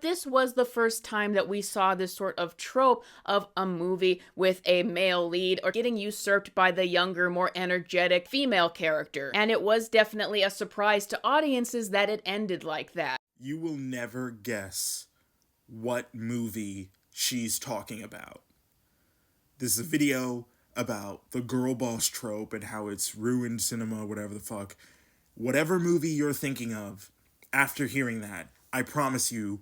this was the first time that we saw this sort of trope of a movie with a male lead or getting usurped by the younger, more energetic female character. And it was definitely a surprise to audiences that it ended like that. You will never guess what movie she's talking about. This is a video about the girl boss trope and how it's ruined cinema, whatever the fuck. Whatever movie you're thinking of, after hearing that, I promise you,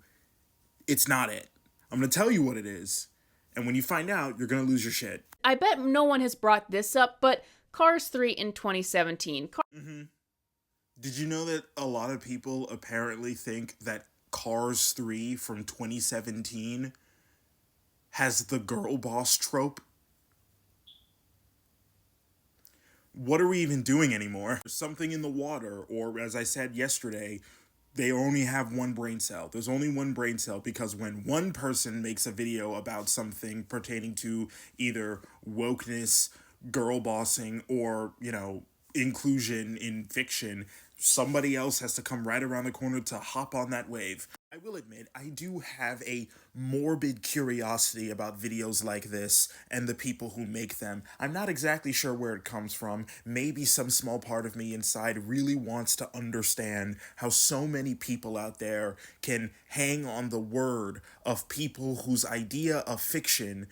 it's not it. I'm going to tell you what it is, and when you find out, you're going to lose your shit. I bet no one has brought this up, but Cars 3 in 2017. Did you know that a lot of people apparently think that Cars 3 from 2017 has the girl boss trope? What are we even doing anymore? There's something in the water, or as I said yesterday, they only have one brain cell. There's only one brain cell because when one person makes a video about something pertaining to either wokeness, girl bossing, or, inclusion in fiction, somebody else has to come right around the corner to hop on that wave. I will admit, I do have a morbid curiosity about videos like this and the people who make them. I'm not exactly sure where it comes from. Maybe some small part of me inside really wants to understand how so many people out there can hang on the word of people whose idea of fiction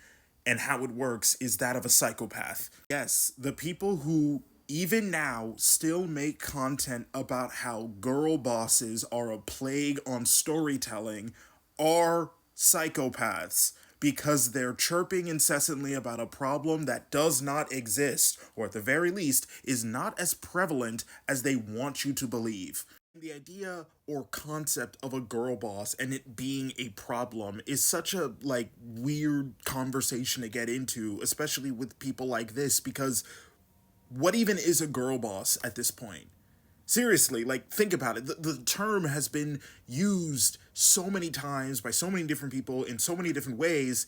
and how it works is that of a psychopath. Yes, the people who even now still make content about how girl bosses are a plague on storytelling are psychopaths because they're chirping incessantly about a problem that does not exist, or at the very least is not as prevalent as they want you to believe. The idea or concept of a girl boss and it being a problem is such a weird conversation to get into, especially with people like this, because what even is a girl boss at this point? Seriously, think about it. The term has been used so many times by so many different people in so many different ways.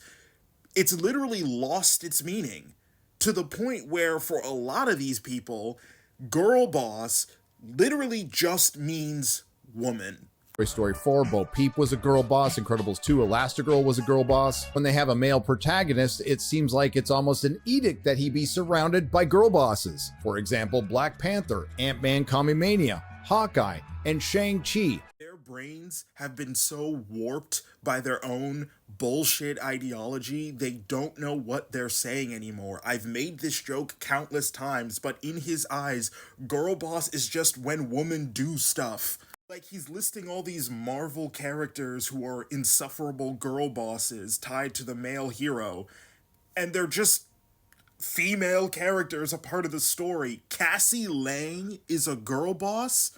It's literally lost its meaning to the point where for a lot of these people, girl boss literally just means woman. Toy Story 4, Bo Peep was a girl boss. Incredibles 2, Elastigirl was a girl boss. When they have a male protagonist, it seems like it's almost an edict that he be surrounded by girl bosses. For example, Black Panther, Ant-Man Quantumania, Hawkeye, and Shang-Chi. Their brains have been so warped by their own bullshit ideology, they don't know what they're saying anymore. I've made this joke countless times, but in his eyes, girl boss is just when women do stuff. He's listing all these Marvel characters who are insufferable girl bosses tied to the male hero, and they're just female characters a part of the story. Cassie Lang is a girl boss?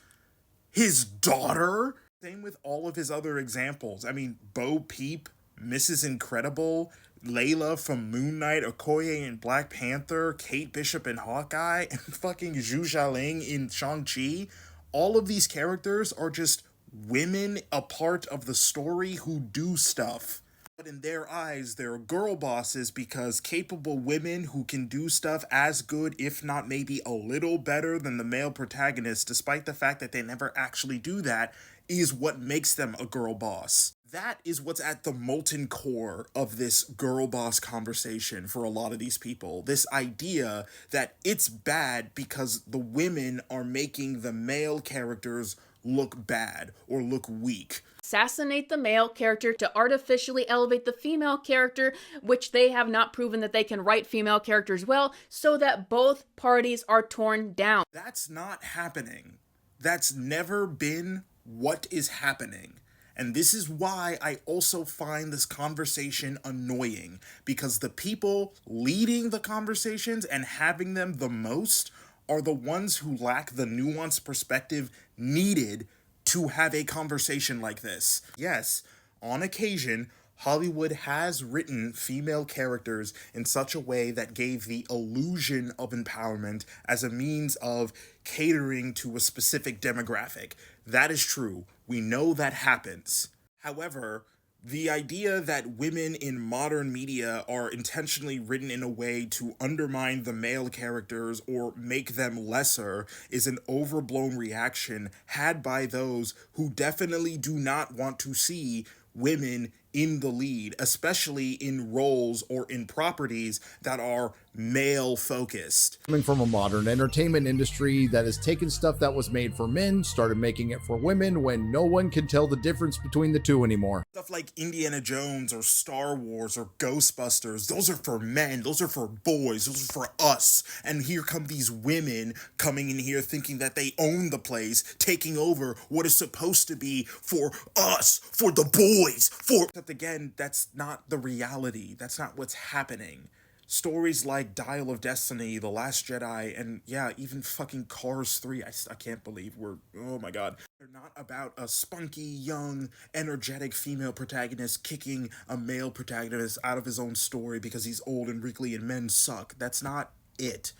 His daughter? Same with all of his other examples. I mean, Bo Peep, Mrs. Incredible, Layla from Moon Knight, Okoye in Black Panther, Kate Bishop in Hawkeye, and fucking Zhu Xialing in Shang-Chi. All of these characters are just women a part of the story who do stuff. But in their eyes, they're girl bosses because capable women who can do stuff as good, if not maybe a little better than the male protagonist, despite the fact that they never actually do that, is what makes them a girl boss. That is what's at the molten core of this girl boss conversation for a lot of these people. This idea that it's bad because the women are making the male characters look bad or look weak. Assassinate the male character to artificially elevate the female character, which they have not proven that they can write female characters well, so that both parties are torn down. That's not happening. That's never been what is happening. And this is why I also find this conversation annoying, because the people leading the conversations and having them the most are the ones who lack the nuanced perspective needed to have a conversation like this. Yes, on occasion, Hollywood has written female characters in such a way that gave the illusion of empowerment as a means of catering to a specific demographic. That is true. We know that happens. However, the idea that women in modern media are intentionally written in a way to undermine the male characters or make them lesser is an overblown reaction had by those who definitely do not want to see women in the lead, especially in roles or in properties that are male focused. Coming from a modern entertainment industry that has taken stuff that was made for men, started making it for women when no one can tell the difference between the two anymore. Stuff like Indiana Jones or Star Wars or Ghostbusters, those are for men, those are for boys, those are for us. And here come these women coming in here thinking that they own the place, taking over what is supposed to be for us, for the boys, for... Except again, that's not the reality. That's not what's happening. Stories like Dial of Destiny, The Last Jedi, and yeah, even fucking Cars 3, I can't believe we're, oh my god. They're not about a spunky, young, energetic female protagonist kicking a male protagonist out of his own story because he's old and wrinkly and men suck. That's not it.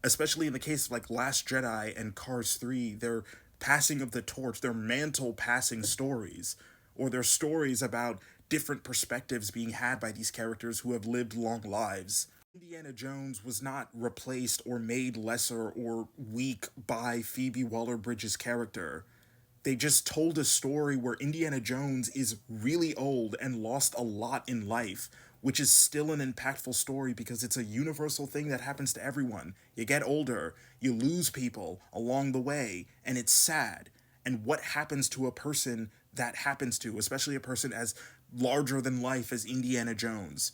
Especially in the case of like Last Jedi and Cars 3, they're passing of the torch, they're mantle passing stories. Or they're stories about different perspectives being had by these characters who have lived long lives. Indiana Jones was not replaced or made lesser or weak by Phoebe Waller-Bridge's character. They just told a story where Indiana Jones is really old and lost a lot in life, which is still an impactful story because it's a universal thing that happens to everyone. You get older, you lose people along the way, and it's sad. And what happens to a person that happens to, especially a person as larger than life as Indiana Jones?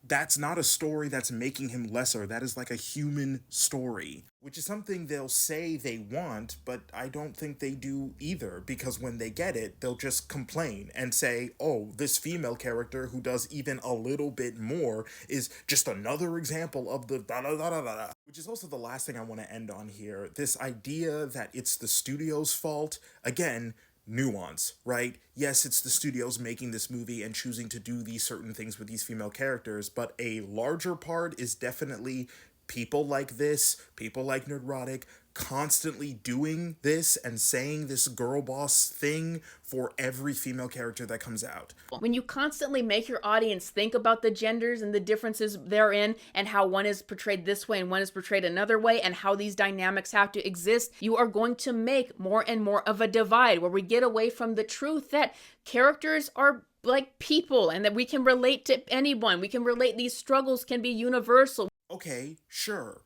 That's not a story that's making him lesser. That is like a human story, which is something they'll say they want, but I don't think they do either, because when they get it, they'll just complain and say, oh, this female character who does even a little bit more is just another example of the da-da-da-da-da. Which is also the last thing I want to end on here. This idea that it's the studio's fault, again, nuance, right? Yes, it's the studios making this movie and choosing to do these certain things with these female characters, but a larger part is definitely people like this, people like Nerdrotic, constantly doing this and saying this girl boss thing for every female character that comes out. When you constantly make your audience think about the genders and the differences therein and how one is portrayed this way and one is portrayed another way and how these dynamics have to exist, you are going to make more and more of a divide where we get away from the truth that characters are like people and that we can relate to anyone. We can relate, these struggles can be universal. Okay, sure.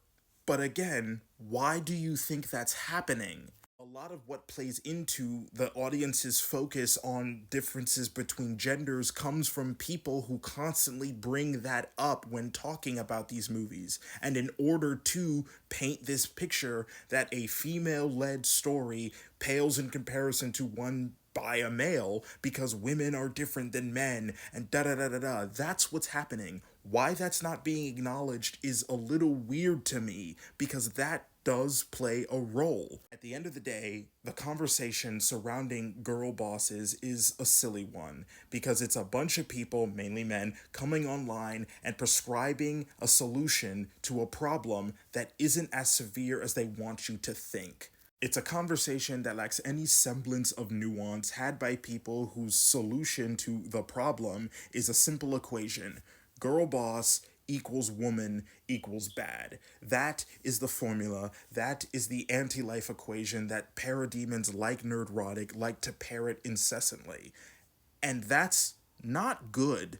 But again, why do you think that's happening? A lot of what plays into the audience's focus on differences between genders comes from people who constantly bring that up when talking about these movies. And in order to paint this picture that a female-led story pales in comparison to one by a male because women are different than men and da-da-da-da-da, that's what's happening. Why that's not being acknowledged is a little weird to me, because that does play a role. At the end of the day, the conversation surrounding girl bosses is a silly one, because it's a bunch of people, mainly men, coming online and prescribing a solution to a problem that isn't as severe as they want you to think. It's a conversation that lacks any semblance of nuance, had by people whose solution to the problem is a simple equation. Girl boss equals woman equals bad. That is the formula. That is the anti-life equation that parademons like Nerdrotic like to parrot incessantly. And that's not good.